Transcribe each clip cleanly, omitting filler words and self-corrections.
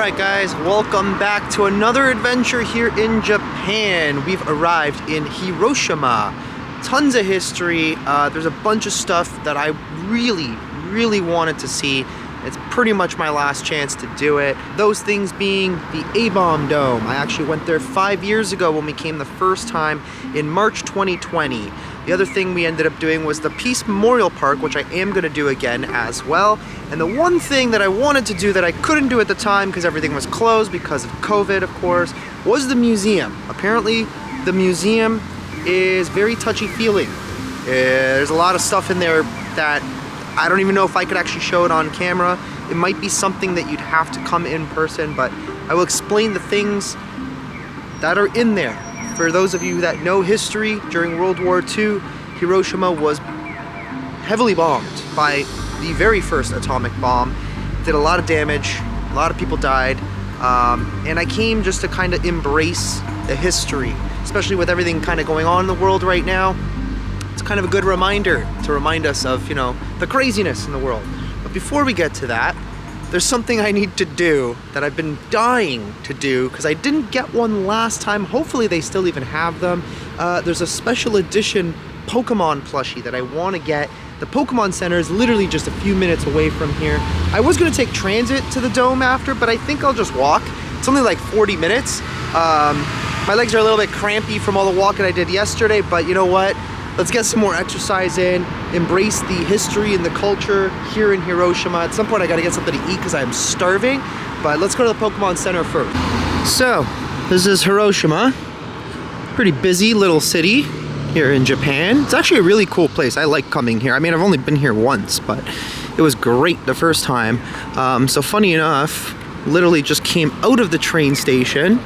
Alright guys, welcome back to another adventure here in Japan. We've arrived in Hiroshima. Tons of history. There's a bunch of stuff that I really wanted to see. It's pretty much my last chance to do it. Those things being the A-Bomb Dome. I actually went there 5 years ago when we came the first time in March 2020. The other thing we ended up doing was the Peace Memorial Park, which I am going to do again as well. And the one thing that I wanted to do that I couldn't do at the time because everything was closed because of COVID, of course, was the museum. Apparently, the museum is very touchy-feely. There's a lot of stuff in there that I don't even know if I could actually show it on camera. It might be something that you'd have to come in person, but I will explain the things that are in there. For those of you that know history, during World War II, Hiroshima was heavily bombed by the very first atomic bomb. It did a lot of damage, a lot of people died, and I came just to kind of embrace the history, especially with everything kind of going on in the world right now. It's kind of a good reminder to remind us of, you know, the craziness in the world. But before we get to that, there's something I need to do that I've been dying to do because I didn't get one last time. Hopefully they still even have them. There's a special edition Pokemon plushie that I want to get. The Pokémon Center is literally just a few minutes away from here. I was going to take transit to the dome after, but I think I'll just walk. It's only like 40 minutes. My legs are a little bit crampy from all the walking I did yesterday, but you know what? Let's get some more exercise in, embrace the history and the culture here in Hiroshima. At some point I gotta get something to eat because I'm starving, but let's go to the Pokemon Center first. So, this is Hiroshima. Pretty busy little city here in Japan. It's actually a really cool place. I like coming here. I mean, I've only been here once, but it was great the first time. So funny enough, literally just came out of the train station,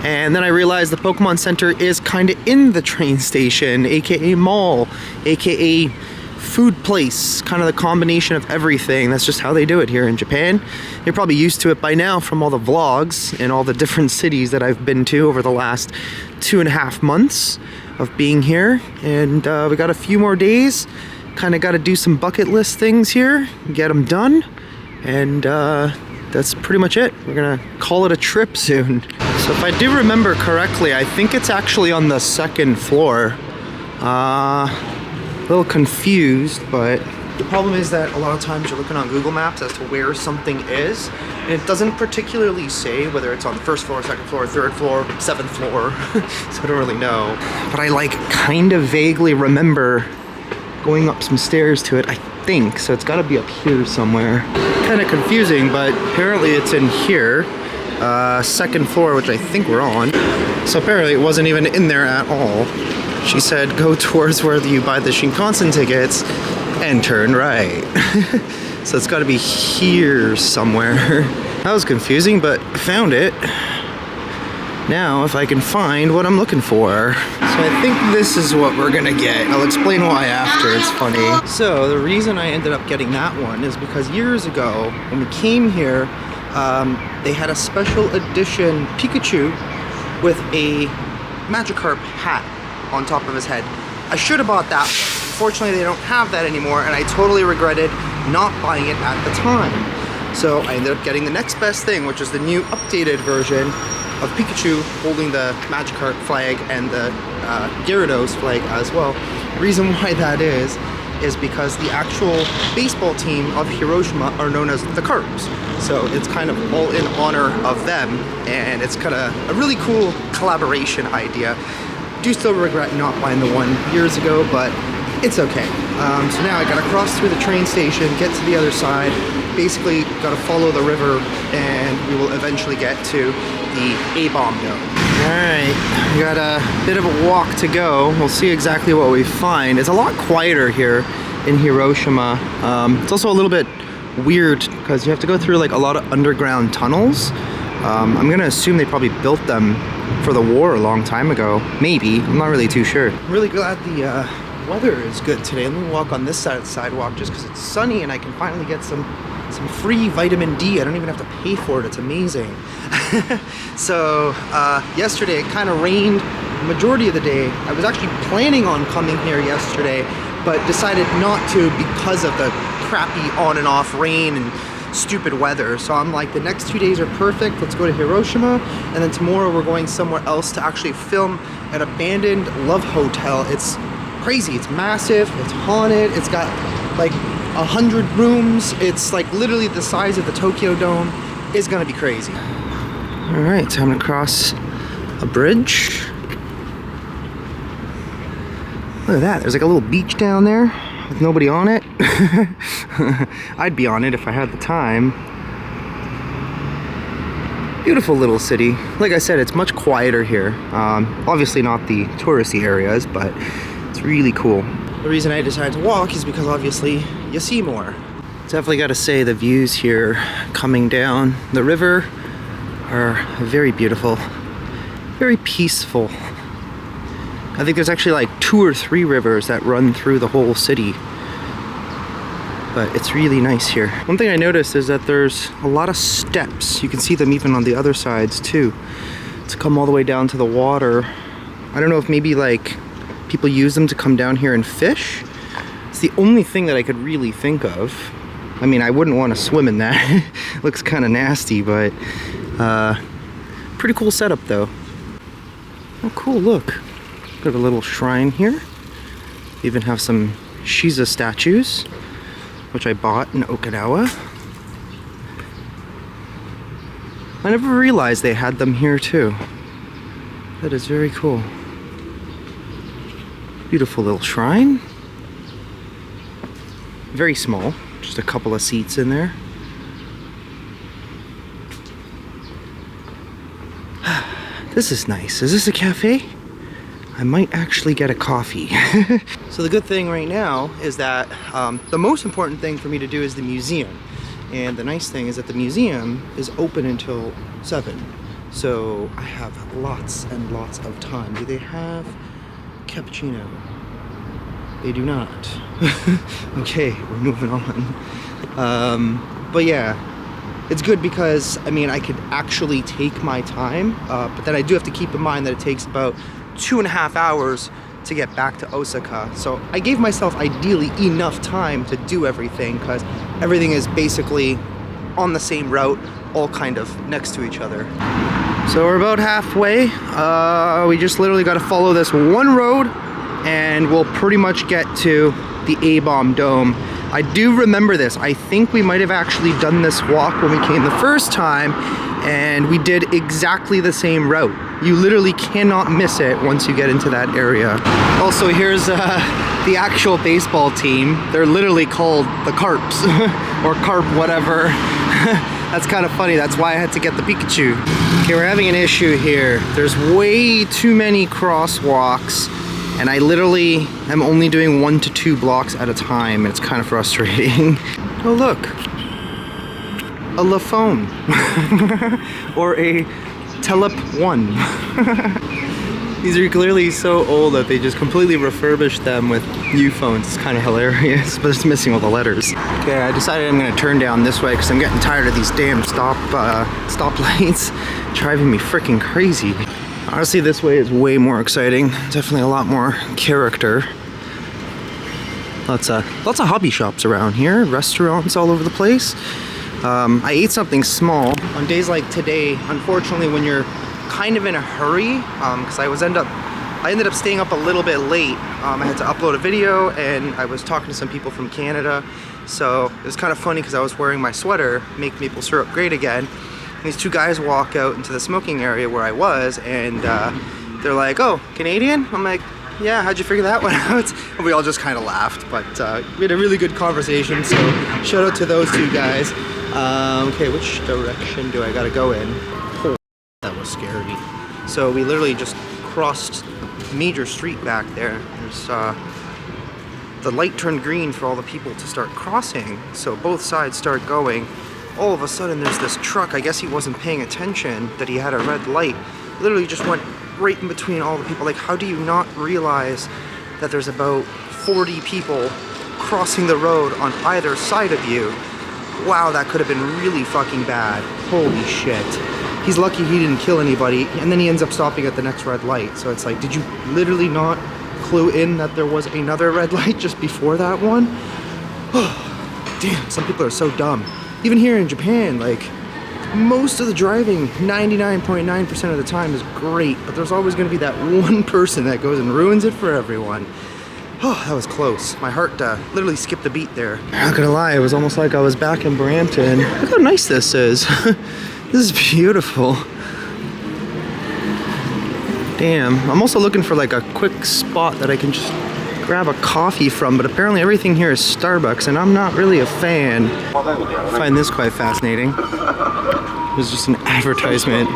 and then I realized the Pokemon Center is kind of in the train station, aka mall, aka food place, kind of the combination of everything. That's just how they do it here in Japan. You're probably used to it by now from all the vlogs and all the different cities that I've been to over the last 2.5 months of being here. And we got a few more days. Kind of got to do some bucket list things here, get them done, and that's pretty much it. We're gonna call it a trip soon. So if I do remember correctly, I think it's actually on the second floor. A little confused, but the problem is that a lot of times you're looking on Google Maps as to where something is, and it doesn't particularly say whether it's on the first floor, second floor, third floor, seventh floor, so I don't really know. But I like kind of vaguely remember going up some stairs to it, I think, so it's gotta be up here somewhere. Kind of confusing, but apparently it's in here. Second floor, which I think we're on. So apparently it wasn't even in there at all. She said go towards where you buy the Shinkansen tickets and turn right. So it's got to be here somewhere. That was confusing, but I found it. Now if I can find what I'm looking for. So I think this is what we're gonna get. I'll explain why after, it's funny. So the reason I ended up getting that one is because years ago when we came here, they had a special edition Pikachu with a Magikarp hat on top of his head. I should have bought that one. Unfortunately, they don't have that anymore, and I totally regretted not buying it at the time. So I ended up getting the next best thing, which is the new updated version of Pikachu holding the Magikarp flag and the Gyarados flag as well. The reason why that is because the actual baseball team of Hiroshima are known as the Carps. So it's kind of all in honor of them, and it's kind of a really cool collaboration idea. Do still regret not buying the one years ago, but it's okay. So now I gotta cross through the train station, get to the other side, basically gotta follow the river, and we will eventually get to the A-Bomb Dome. Alright, we got a bit of a walk to go. We'll see exactly what we find. It's a lot quieter here in Hiroshima. It's also a little bit weird because you have to go through like a lot of underground tunnels. I'm gonna assume they probably built them for the war a long time ago. Maybe, I'm not really too sure. I'm really glad the weather is good today. Let me walk on this side of the sidewalk just because it's sunny and I can finally get some free vitamin D. I don't even have to pay for it. It's amazing. So yesterday it kind of rained the majority of the day. I was actually planning on coming here yesterday, but decided not to because of the crappy on and off rain and stupid weather. So I'm like, the next 2 days are perfect. Let's go to Hiroshima, and then tomorrow we're going somewhere else to actually film an abandoned love hotel. It's crazy. It's massive. It's haunted. It's got like 100 rooms. It's like literally the size of the Tokyo Dome. It's gonna be crazy. All right, time to cross a bridge. Look at that. There's like a little beach down there with nobody on it. I'd be on it if I had the time. Beautiful little city. Like I said, it's much quieter here. Obviously not the touristy areas, but it's really cool. The reason I decided to walk is because obviously you see more. Definitely got to say the views here coming down the river are very beautiful, very peaceful. I think there's actually like 2 or 3 rivers that run through the whole city. But it's really nice here. One thing I noticed is that there's a lot of steps. You can see them even on the other sides too, to come all the way down to the water. I don't know if maybe like people use them to come down here and fish. It's the only thing that I could really think of. I mean, I wouldn't want to swim in that. Looks kind of nasty, but pretty cool setup though. Oh cool, look. Got a little shrine here. Even have some Shiza statues, which I bought in Okinawa. I never realized they had them here too. That is very cool. Beautiful little shrine. Very small, just a couple of seats in there. This is nice. Is this a cafe? I might actually get a coffee. So the good thing right now is that the most important thing for me to do is the museum. And the nice thing is that the museum is open until 7. So I have lots and lots of time. Do they have cappuccino? They do not. Okay, we're moving on. But yeah, it's good because, I mean, I could actually take my time, but then I do have to keep in mind that it takes about 2.5 hours to get back to Osaka. So I gave myself ideally enough time to do everything because everything is basically on the same route, all kind of next to each other. So we're about halfway. We just literally got to follow this one road and we'll pretty much get to the A-bomb dome. I do remember this. I think we might have actually done this walk when we came the first time, and we did exactly the same route. You literally cannot miss it once you get into that area. Also, here's the actual baseball team. They're literally called the Carps, or Carp whatever. That's kind of funny. That's why I had to get the Pikachu. Okay, we're having an issue here. There's way too many crosswalks, and I literally am only doing 1 to 2 blocks at a time. It's kind of frustrating. Oh look, a La Phone, or a Telep 1. These are clearly so old that they just completely refurbished them with new phones. It's kind of hilarious, but it's missing all the letters. Okay, I decided I'm gonna turn down this way because I'm getting tired of these damn stoplights driving me freaking crazy. Honestly, this way is way more exciting. Definitely a lot more character. Lots of hobby shops around here, restaurants all over the place. I ate something small. On days like today, unfortunately, when you're kind of in a hurry, because I ended up staying up a little bit late. I had to upload a video, and I was talking to some people from Canada, so it was kind of funny because I was wearing my sweater, Make Maple Syrup Great Again. These 2 guys walk out into the smoking area where I was, and they're like, "Oh, Canadian?" I'm like, "Yeah, how'd you figure that one out?" And we all just kind of laughed, but we had a really good conversation, so shout out to those 2 guys. Okay, which direction do I gotta go in? Oh, that was scary. So we literally just crossed a major street back there. There's the light turned green for all the people to start crossing, so both sides start going. All of a sudden there's this truck, I guess he wasn't paying attention that he had a red light, literally just went right in between all the people. Like, how do you not realize that there's about 40 people crossing the road on either side of you? Wow, that could have been really fucking bad. Holy shit. He's lucky he didn't kill anybody, and then he ends up stopping at the next red light. So it's like, did you literally not clue in that there was another red light just before that one? Damn, some people are so dumb. even here in Japan, like, most of the driving, 99.9% of the time, is great, but there's always going to be that one person that goes and ruins it for everyone. Oh, that was close. My heart literally skipped a beat there. Not gonna lie, it was almost like I was back in Brampton. Look how nice this is. This is beautiful. Damn. I'm also looking for like a quick spot that I can just grab a coffee from, but apparently everything here is Starbucks, and I'm not really a fan. I find this quite fascinating. It was just an advertisement.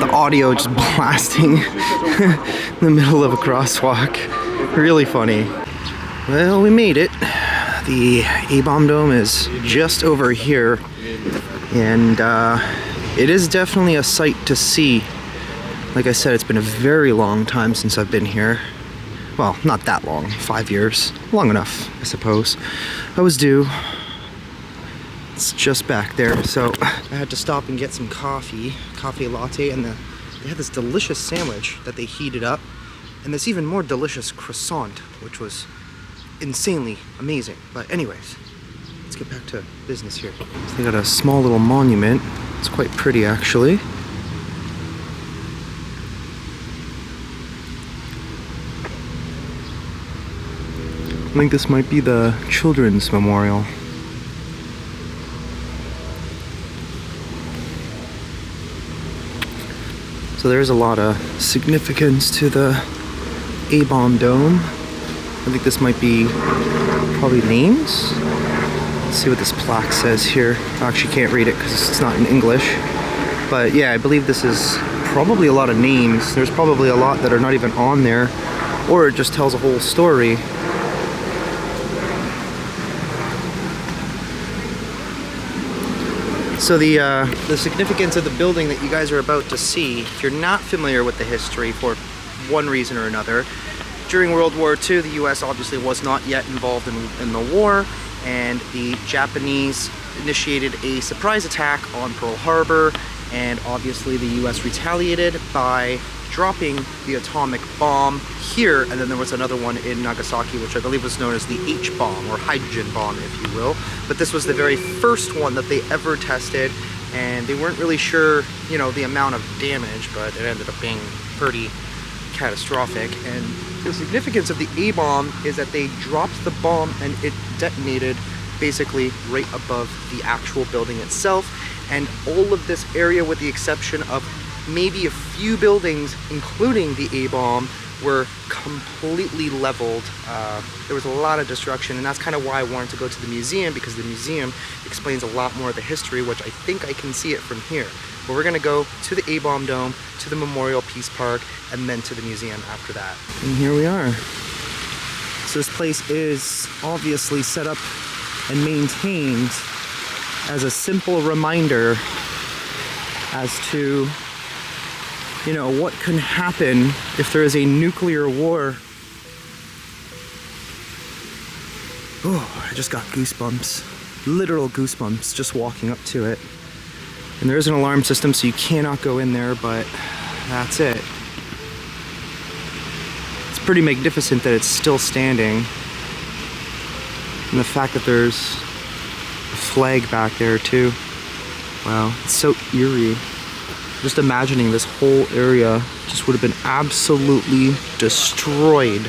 The audio just blasting in the middle of a crosswalk. Really funny. Well, we made it. The A-Bomb Dome is just over here, and it is definitely a sight to see. Like I said, it's been a very long time since I've been here. Well, not that long, 5 years. Long enough, I suppose. I was due. It's just back there, so I had to stop and get some coffee latte, and they had this delicious sandwich that they heated up, and this even more delicious croissant, which was insanely amazing. But anyways, let's get back to business here. So they got a small little monument. It's quite pretty, actually. I think this might be the Children's Memorial. So there's a lot of significance to the A-Bomb Dome. I think this might be probably names. Let's see what this plaque says here. I actually can't read it because it's not in English. But yeah, I believe this is probably a lot of names. There's probably a lot that are not even on there, or it just tells a whole story. So the significance of the building that you guys are about to see, if you're not familiar with the history for one reason or another, during World War II, the US obviously was not yet involved in the war, and the Japanese initiated a surprise attack on Pearl Harbor, and obviously the US retaliated by dropping the atomic bomb here, and then there was another one in Nagasaki, which I believe was known as the H-bomb, or hydrogen bomb, if you will. But this was the very first one that they ever tested, and they weren't really sure, you know, the amount of damage, but it ended up being pretty catastrophic. And the significance of the A-bomb is that they dropped the bomb and it detonated basically right above the actual building itself, and all of this area, with the exception of maybe a few buildings, including the A-bomb, were completely leveled. There was a lot of destruction, and that's kind of why I wanted to go to the museum, because the museum explains a lot more of the history, which I think I can see it from here. But we're gonna go to the A-Bomb Dome, to the Memorial Peace Park, and then to the museum after that. And here we are. So this place is obviously set up and maintained as a simple reminder as to, you know, what can happen if there is a nuclear war. Oh, I just got goosebumps. Literal goosebumps just walking up to it. And there is an alarm system, so you cannot go in there, but that's it. It's pretty magnificent that it's still standing. And the fact that there's a flag back there too. Wow, it's so eerie. Just imagining this whole area just would have been absolutely destroyed.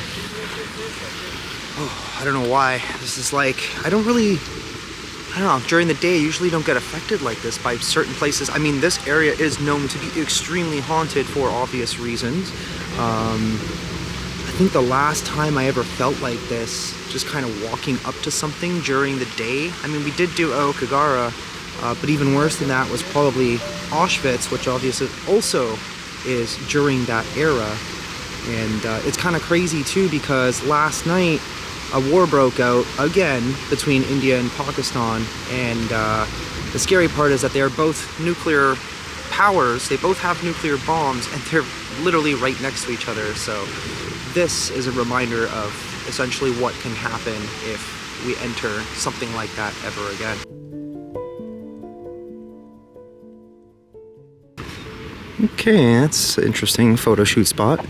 Oh, I don't know why. This is like, I don't know, during the day I usually don't get affected like this by certain places. I mean, this area is known to be extremely haunted for obvious reasons. I think the last time I ever felt like this, just kind of walking up to something during the day, I mean, we did do Aokigahara, but even worse than that was probably Auschwitz, which obviously also is during that era. And it's kind of crazy too, because last night a war broke out again between India and Pakistan, and the scary part is that they're both nuclear powers. They both have nuclear bombs, and they're literally right next to each other. So this is a reminder of essentially what can happen if we enter something like that ever again. Okay, that's an interesting photo shoot spot.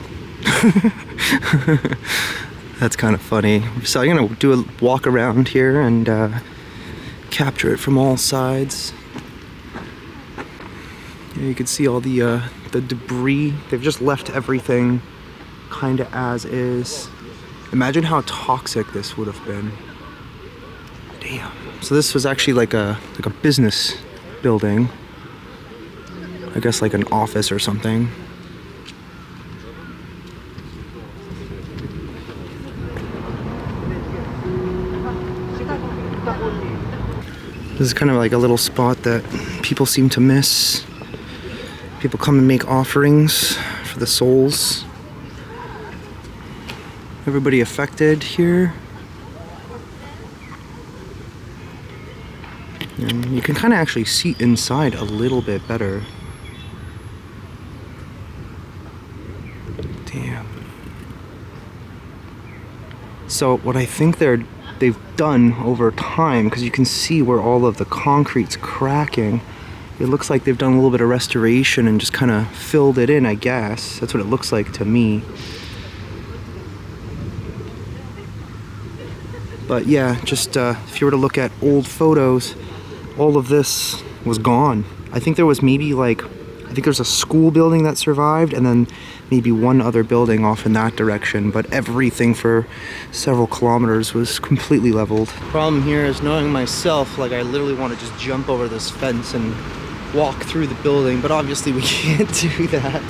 That's kind of funny. So I'm gonna do a walk around here and capture it from all sides. Yeah, you can see all the debris. They've just left everything kind of as is. Imagine how toxic this would have been. Damn. So this was actually like a business building. I guess like an office or something. This is kind of like a little spot that people seem to miss. People come and make offerings for the souls. Everybody affected here. And you can kind of actually see inside a little bit better. Damn. So what I think they've done over time, because you can see where all of the concrete's cracking, it looks like they've done a little bit of restoration and just kind of filled it in, I guess. That's what it looks like to me. But yeah, just if you were to look at old photos, all of this was gone. I think there was maybe like, I think there's a school building that survived, and then maybe one other building off in that direction, but everything for several kilometers was completely leveled. Problem here is, knowing myself, like I literally want to just jump over this fence and walk through the building, but obviously we can't do that.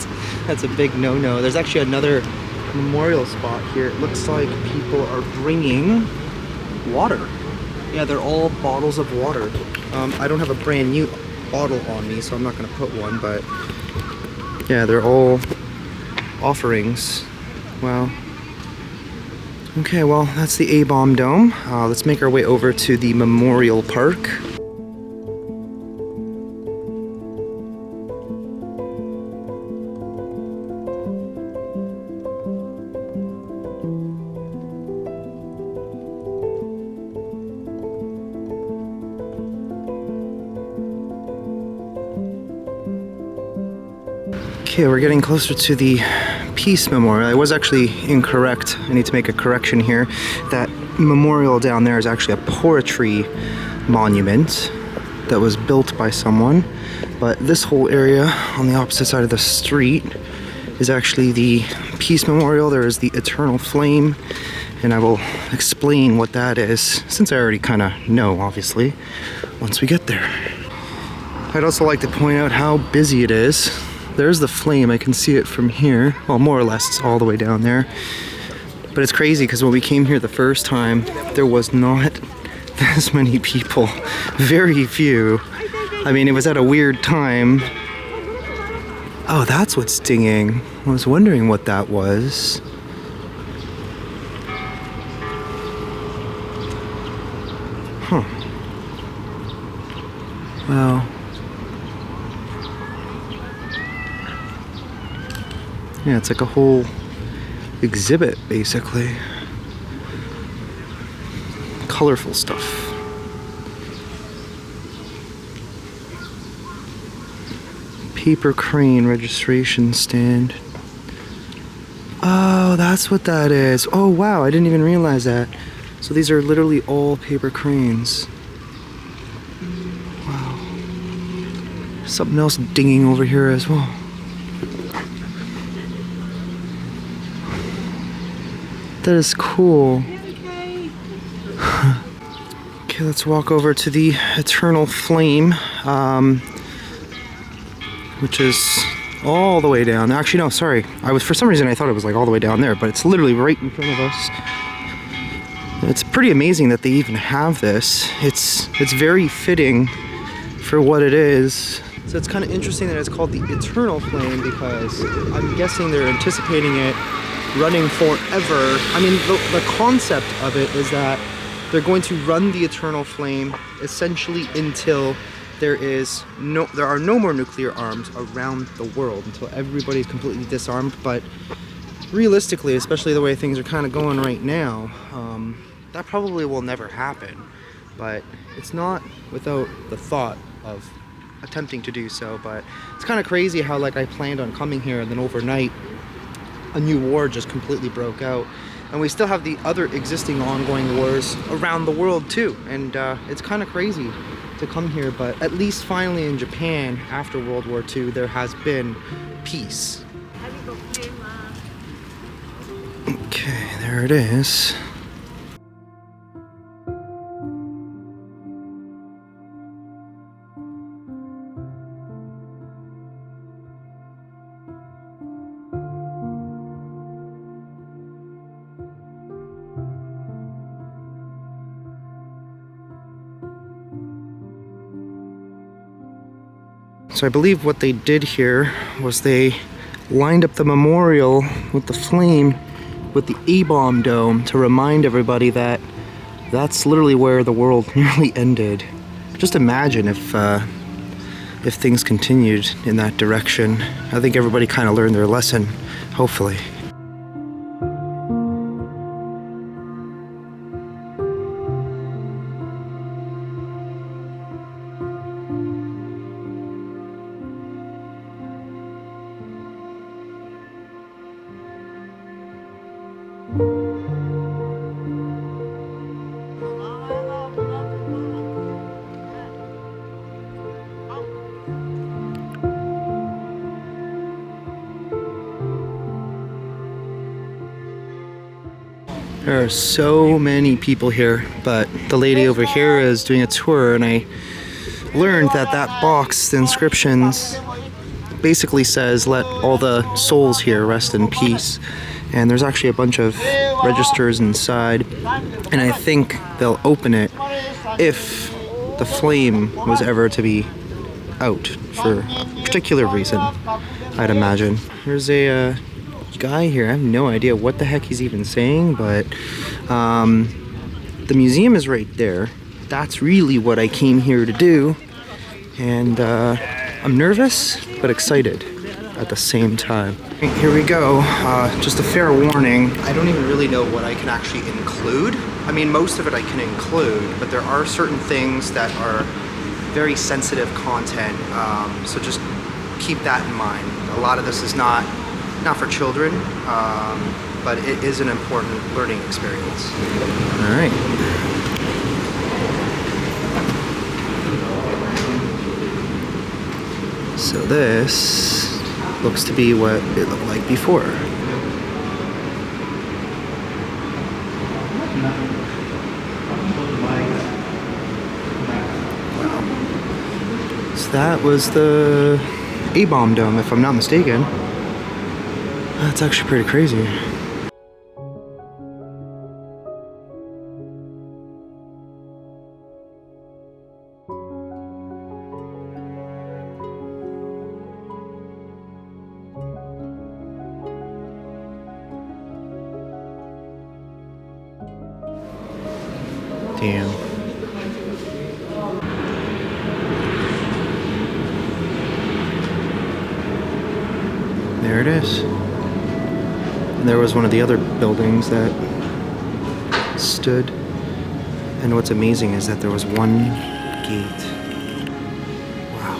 That's a big no-no. There's actually another memorial spot here. It looks like people are bringing water. Yeah, they're all bottles of water. I don't have a brand new bottle on me, so I'm not going to put one, but yeah, they're all offerings. Wow. Okay, well, that's the A-bomb dome. Let's make our way over to the memorial park. Okay, we're getting closer to the Peace Memorial. I was actually incorrect. I need to make a correction here. That memorial down there is actually a poetry monument that was built by someone. But this whole area on the opposite side of the street is actually the Peace Memorial. There is the Eternal Flame, and I will explain what that is, since I already kind of know, obviously, once we get there. I'd also like to point out how busy it is. There's the flame, I can see it from here. Well, more or less, it's all the way down there. But it's crazy, because when we came here the first time, there was not this many people. Very few. I mean, it was at a weird time. Oh, that's what's stinging. I was wondering what that was. Huh. Wow. Yeah, it's like a whole exhibit, basically. Colorful stuff. Paper crane registration stand. Oh, that's what that is. Oh, wow, I didn't even realize that. So these are literally all paper cranes. Wow. Something else dinging over here as well. That is cool. Okay, let's walk over to the Eternal Flame, which is all the way down. Actually, no, sorry. For some reason I thought it was like all the way down there, but it's literally right in front of us. It's pretty amazing that they even have this. It's very fitting for what it is. So it's kind of interesting that it's called the Eternal Flame, because I'm guessing they're anticipating it running forever. I mean, the concept of it is that they're going to run the Eternal Flame essentially until there are no more nuclear arms around the world, until everybody's completely disarmed. But realistically, especially the way things are kind of going right now, that probably will never happen. But it's not without the thought of attempting to do so. But it's kind of crazy how, like, I planned on coming here, and then overnight a new war just completely broke out. And we still have the other existing ongoing wars around the world too. And it's kind of crazy to come here, but at least finally in Japan, after World War II, there has been peace. Okay, there it is. So I believe what they did here was they lined up the memorial with the flame with the A-bomb dome to remind everybody that that's literally where the world nearly ended. Just imagine if things continued in that direction. I think everybody kind of learned their lesson, hopefully. There are so many people here, but the lady over here is doing a tour, and I learned that that box, the inscriptions, basically says, "Let all the souls here rest in peace." And there's actually a bunch of registers inside, and I think they'll open it if the flame was ever to be out for a particular reason, I'd imagine. There's a guy here. I have no idea what the heck he's even saying, but the museum is right there. That's really what I came here to do, and I'm nervous but excited at the same time. Here we go. Just a fair warning, I don't even really know what I can actually include. I mean, most of it I can include, but there are certain things that are very sensitive content, so just keep that in mind. A lot of this is not for children, but it is an important learning experience. All right. So this looks to be what it looked like before. Wow. So that was the A-bomb dome, if I'm not mistaken. That's actually pretty crazy. Damn. There it is. And there was one of the other buildings that stood. And what's amazing is that there was one gate. Wow.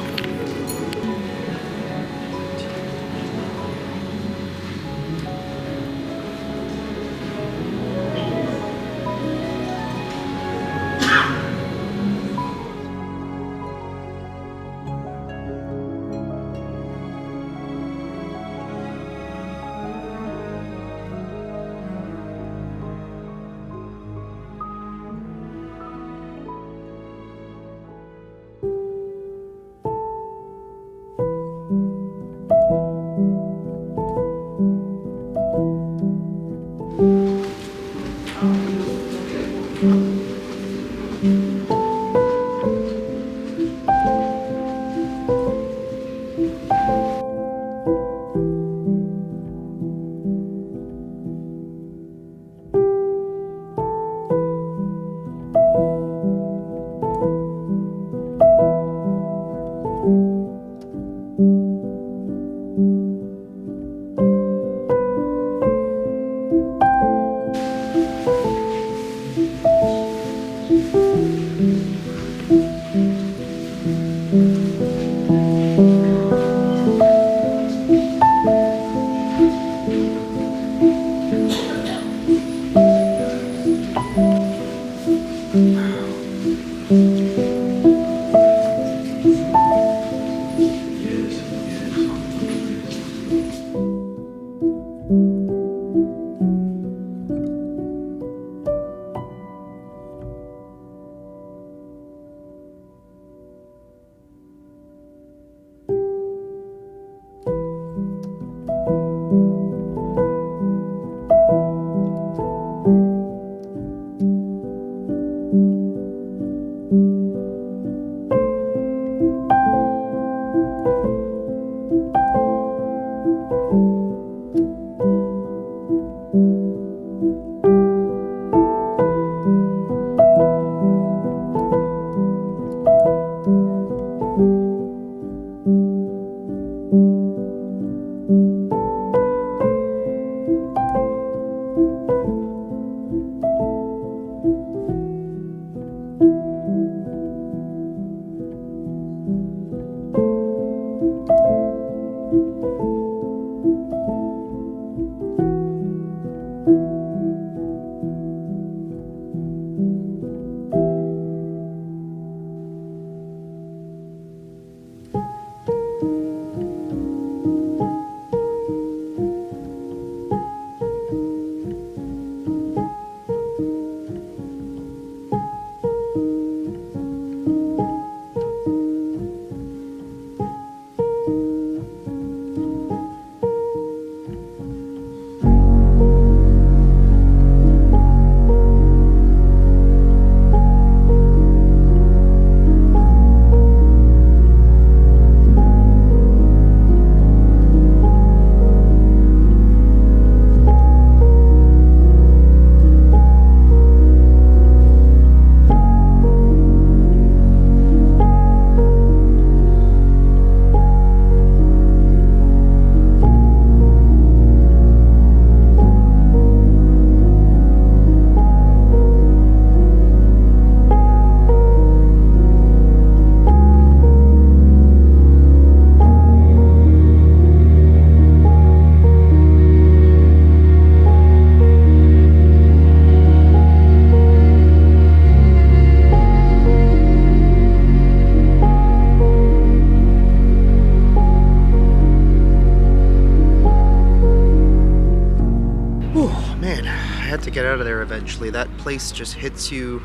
get out of there eventually. That place just hits you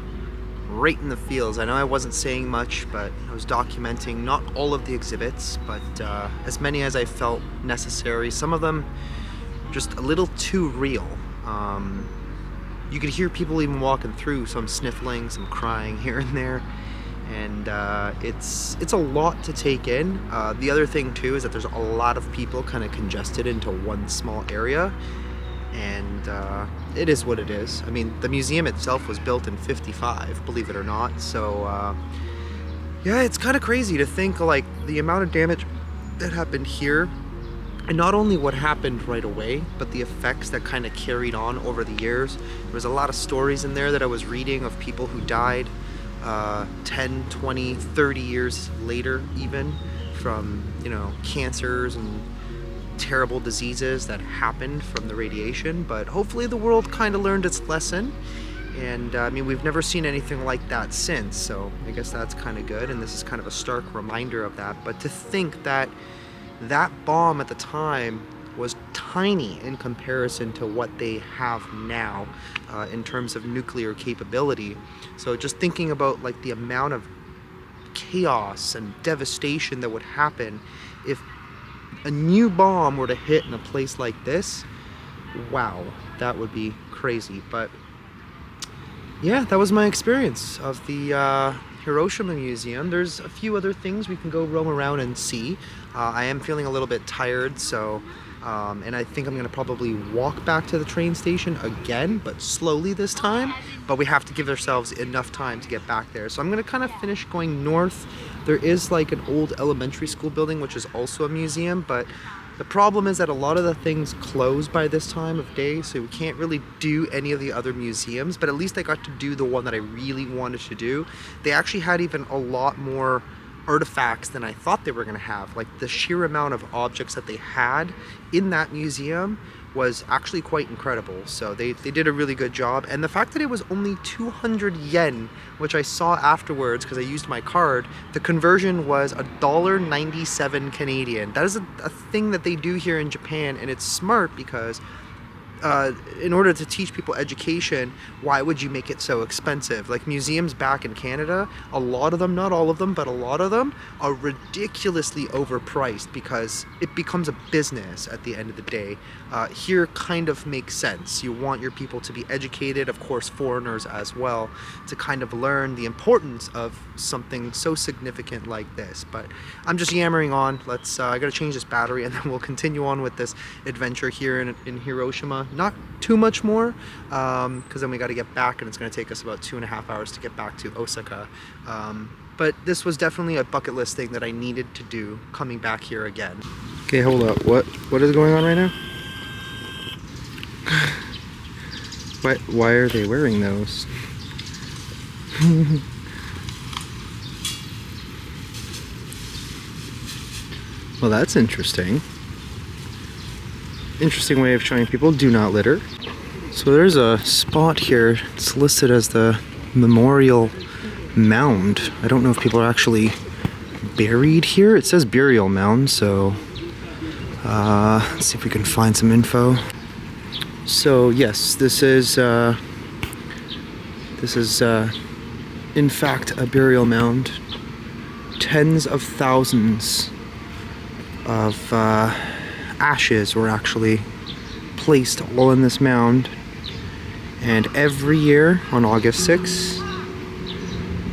right in the feels. I know I wasn't saying much, but I was documenting not all of the exhibits, but as many as I felt necessary. Some of them just a little too real. You could hear people even walking through, some sniffling, some crying here and there, and it's a lot to take in. The other thing too is that there's a lot of people kind of congested into one small area, and it is what it is. I mean, the museum itself was built in '55, believe it or not, so yeah, it's kind of crazy to think like the amount of damage that happened here. And not only what happened right away, but the effects that kind of carried on over the years. There was a lot of stories in there that I was reading of people who died 10, 20, 30 years later even from, you know, cancers and terrible diseases that happened from the radiation. But hopefully the world kind of learned its lesson. And I mean, we've never seen anything like that since, so I guess that's kind of good. And this is kind of a stark reminder of that. But to think that that bomb at the time was tiny in comparison to what they have now in terms of nuclear capability. So just thinking about like the amount of chaos and devastation that would happen if a new bomb were to hit in a place like this, wow, that would be crazy. But yeah, that was my experience of the Hiroshima Museum. There's a few other things we can go roam around and see. I am feeling a little bit tired, so and I think I'm gonna probably walk back to the train station again, but slowly this time. But we have to give ourselves enough time to get back there. So I'm gonna kind of finish going north. There is like an old elementary school building, which is also a museum, but the problem is that a lot of the things close by this time of day, so we can't really do any of the other museums, but at least I got to do the one that I really wanted to do. They actually had even a lot more artifacts than I thought they were going to have. Like the sheer amount of objects that they had in that museum was actually quite incredible. So they did a really good job. And the fact that it was only 200 yen, which I saw afterwards because I used my card, the conversion was $1.97 Canadian. That is a thing that they do here in Japan, and it's smart because in order to teach people education, why would you make it so expensive? Like museums back in Canada, a lot of them, not all of them, but a lot of them are ridiculously overpriced because it becomes a business at the end of the day. Here kind of makes sense. You want your people to be educated, of course foreigners as well, to kind of learn the importance of something so significant like this. But I'm just yammering on. Let's I gotta change this battery and then we'll continue on with this adventure here in Hiroshima. Not too much more, because then we got to get back and it's going to take us about 2.5 hours to get back to Osaka. But this was definitely a bucket list thing that I needed to do coming back here again. Okay, hold up. What is going on right now? Why are they wearing those? Well, that's interesting. Interesting way of showing people do not litter. So there's a spot here. It's listed as the Memorial Mound. I don't know if people are actually buried here. It says burial mound, so let's see if we can find some info. So yes, this is in fact a burial mound. Tens of thousands of ashes were actually placed all in this mound, and every year on August 6th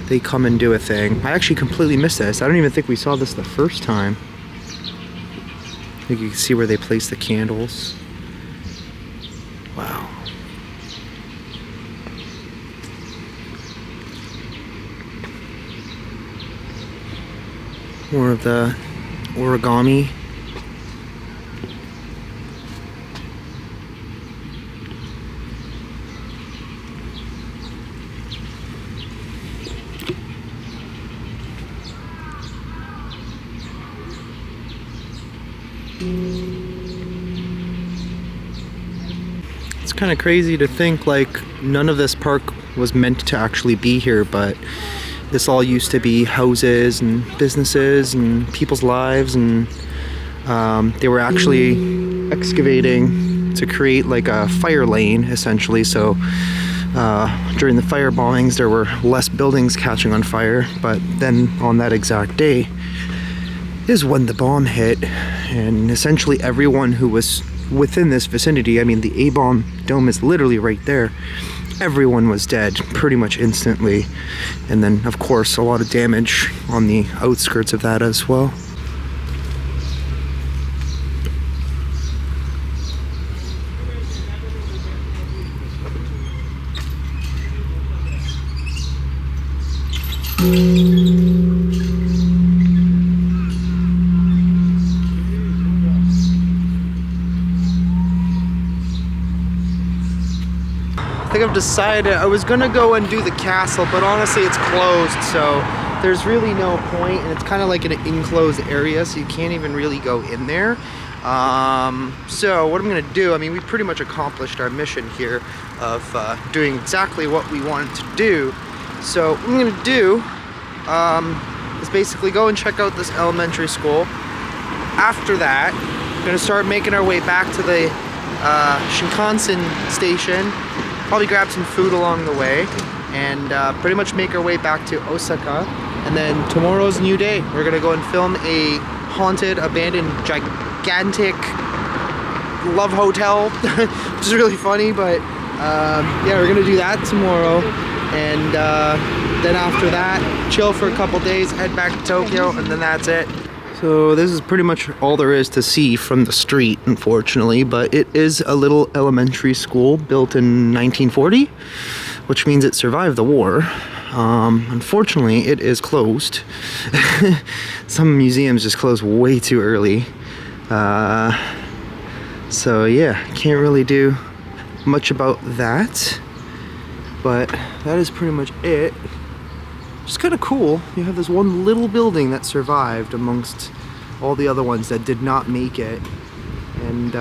they come and do a thing. I actually completely missed this. I don't even think we saw this the first time. I think you can see where they place the candles. Wow. More of the origami. It's kind of crazy to think like none of this park was meant to actually be here, but this all used to be houses and businesses and people's lives, and they were actually excavating to create like a fire lane, essentially. So during the fire bombings, there were less buildings catching on fire. But then on that exact day is when the bomb hit, and essentially everyone who was within this vicinity, I mean, the A-bomb dome is literally right there. Everyone was dead pretty much instantly. And then, of course, a lot of damage on the outskirts of that as well. I think I've decided I was gonna go and do the castle, but honestly it's closed, so there's really no point, and it's kind of like an enclosed area, so you can't even really go in there. So what I'm gonna do, I mean, we pretty much accomplished our mission here of doing exactly what we wanted to do. So what I'm gonna do is basically go and check out this elementary school. After that, we're gonna start making our way back to the Shinkansen station, probably grab some food along the way, and pretty much make our way back to Osaka. And then tomorrow's a new day. We're gonna go and film a haunted, abandoned, gigantic love hotel, which is really funny, but yeah, we're gonna do that tomorrow. And then after that, chill for a couple days, head back to Tokyo, and then that's it. So this is pretty much all there is to see from the street, unfortunately, but it is a little elementary school built in 1940, which means it survived the war. Unfortunately, it is closed. Some museums just close way too early. So yeah, can't really do much about that, but that is pretty much it. It's kind of cool. You have this one little building that survived amongst all the other ones that did not make it. And,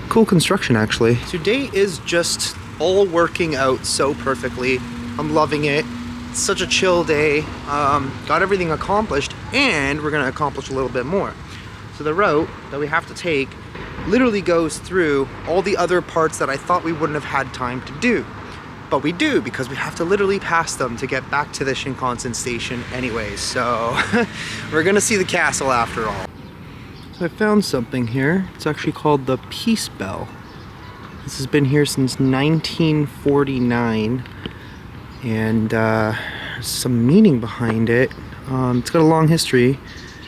cool construction, actually. Today is just all working out so perfectly. I'm loving it. It's such a chill day. Got everything accomplished, and we're gonna accomplish a little bit more. So the route that we have to take literally goes through all the other parts that I thought we wouldn't have had time to do. But we do, because we have to literally pass them to get back to the Shinkansen station anyways. So we're gonna see the castle after all. So I found something here. It's actually called the Peace Bell. This has been here since 1949, and there's some meaning behind it. It's got a long history.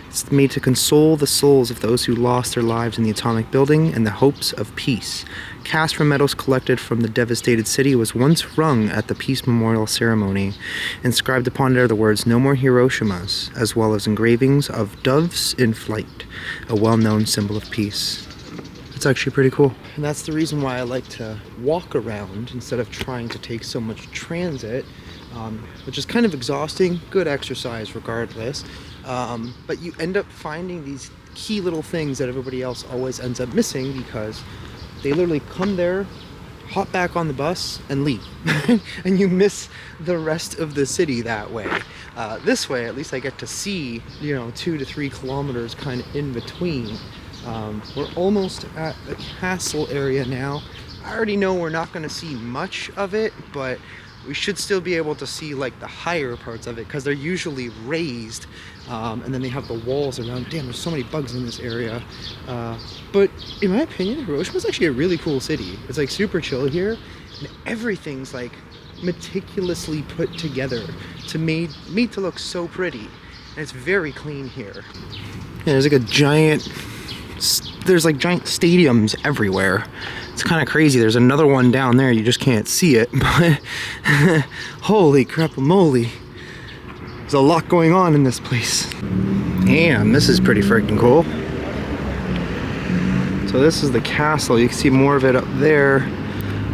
It's made to console the souls of those who lost their lives in the atomic building and the hopes of peace. Cast from metals collected from the devastated city was once rung at the Peace Memorial ceremony. Inscribed upon it are the words, "No more Hiroshimas," as well as engravings of doves in flight, a well-known symbol of peace. It's actually pretty cool. And that's the reason why I like to walk around instead of trying to take so much transit, which is kind of exhausting. Good exercise regardless. But you end up finding these key little things that everybody else always ends up missing, because they literally come there, hop back on the bus, and leave. And you miss the rest of the city that way. This way, at least I get to see, 2 to 3 kilometers kind of in between. We're almost at the castle area now. I already know we're not going to see much of it, but we should still be able to see like the higher parts of it, because they're usually raised, and then they have the walls around. Damn, there's so many bugs in this area. But in my opinion, Hiroshima is actually a really cool city. It's like super chill here, and everything's like meticulously put together to made to look so pretty, and it's very clean here. Yeah, there's like giant stadiums everywhere. It's kind of crazy. There's another one down there, you just can't see it, but holy crap-a-moly. There's a lot going on in this place. Damn, this is pretty freaking cool. So this is the castle. You can see more of it up there,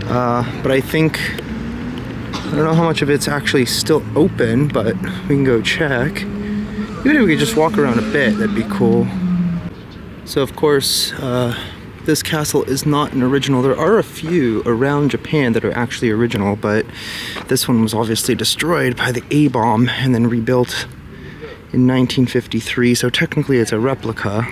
but I don't know how much of it's actually still open, but we can go check. Even if we could just walk around a bit, that'd be cool. So of course, this castle is not an original. There are a few around Japan that are actually original, but this one was obviously destroyed by the A-bomb and then rebuilt in 1953, so technically it's a replica.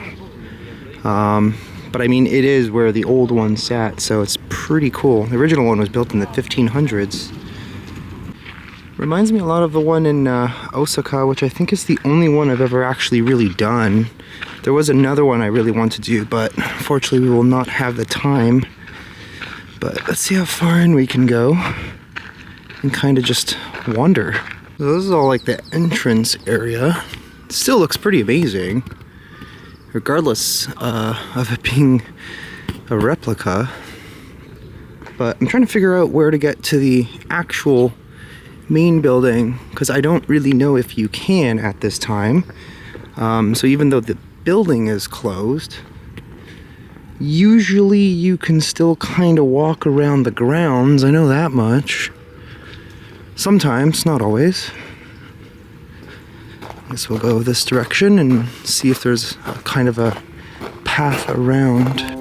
But But I mean, it is where the old one sat, so it's pretty cool. The original one was built in the 1500s. Reminds me a lot of the one in Osaka, which I think is the only one I've ever actually really done. There was another one I really want to do, but unfortunately we will not have the time. But let's see how far in we can go and kind of just wander. So this is all like the entrance area. It still looks pretty amazing, regardless of it being a replica. But I'm trying to figure out where to get to the actual main building, because I don't really know if you can at this time. So even though the building is closed, usually you can still kind of walk around the grounds. I know that much. Sometimes, not always. I guess we'll go this direction and see if there's a kind of a path around.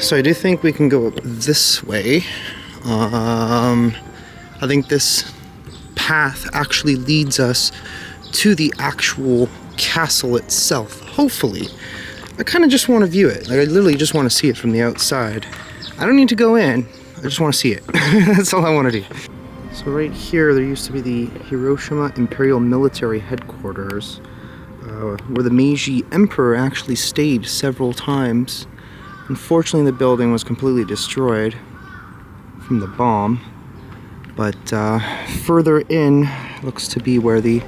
So I do think we can go up this way. I think this path actually leads us to the actual castle itself, hopefully. I kind of just want to view it. Like, I literally just want to see it from the outside. I don't need to go in, I just want to see it. That's all I want to do. So right here, there used to be the Hiroshima Imperial Military Headquarters, where the Meiji Emperor actually stayed several times. Unfortunately, the building was completely destroyed from the bomb, but further in looks to be where the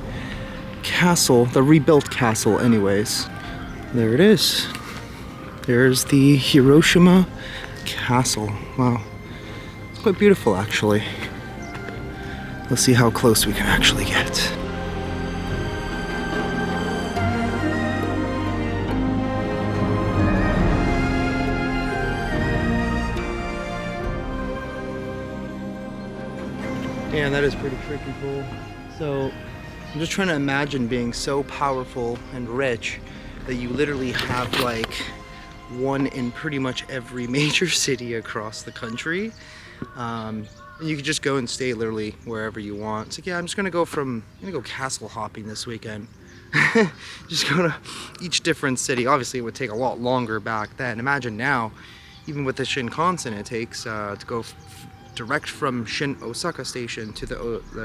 castle, the rebuilt castle anyways. There it is. There's the Hiroshima Castle. Wow. It's quite beautiful, actually. Let's see how close we can actually get. Yeah, that is pretty freaking cool. So I'm just trying to imagine being so powerful and rich that you literally have like one in pretty much every major city across the country. You could just go and stay literally wherever you want. So yeah, I'm gonna go castle hopping this weekend. Just go to each different city. Obviously it would take a lot longer back then. Imagine now, even with the Shinkansen, it takes to go direct from Osaka station to the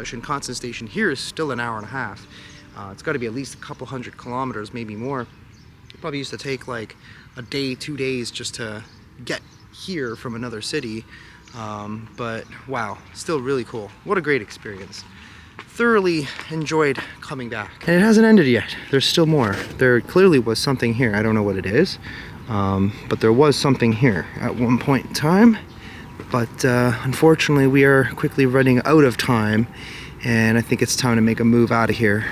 Shinkansen station here is still an hour and a half. It's got to be at least a couple hundred kilometers, maybe more. It probably used to take like a day, 2 days just to get here from another city. But wow, still really cool. What a great experience. Thoroughly enjoyed coming back. And it hasn't ended yet. There's still more. There clearly was something here. I don't know what it is, but there was something here at one point in time. But unfortunately, we are quickly running out of time, and I think it's time to make a move out of here.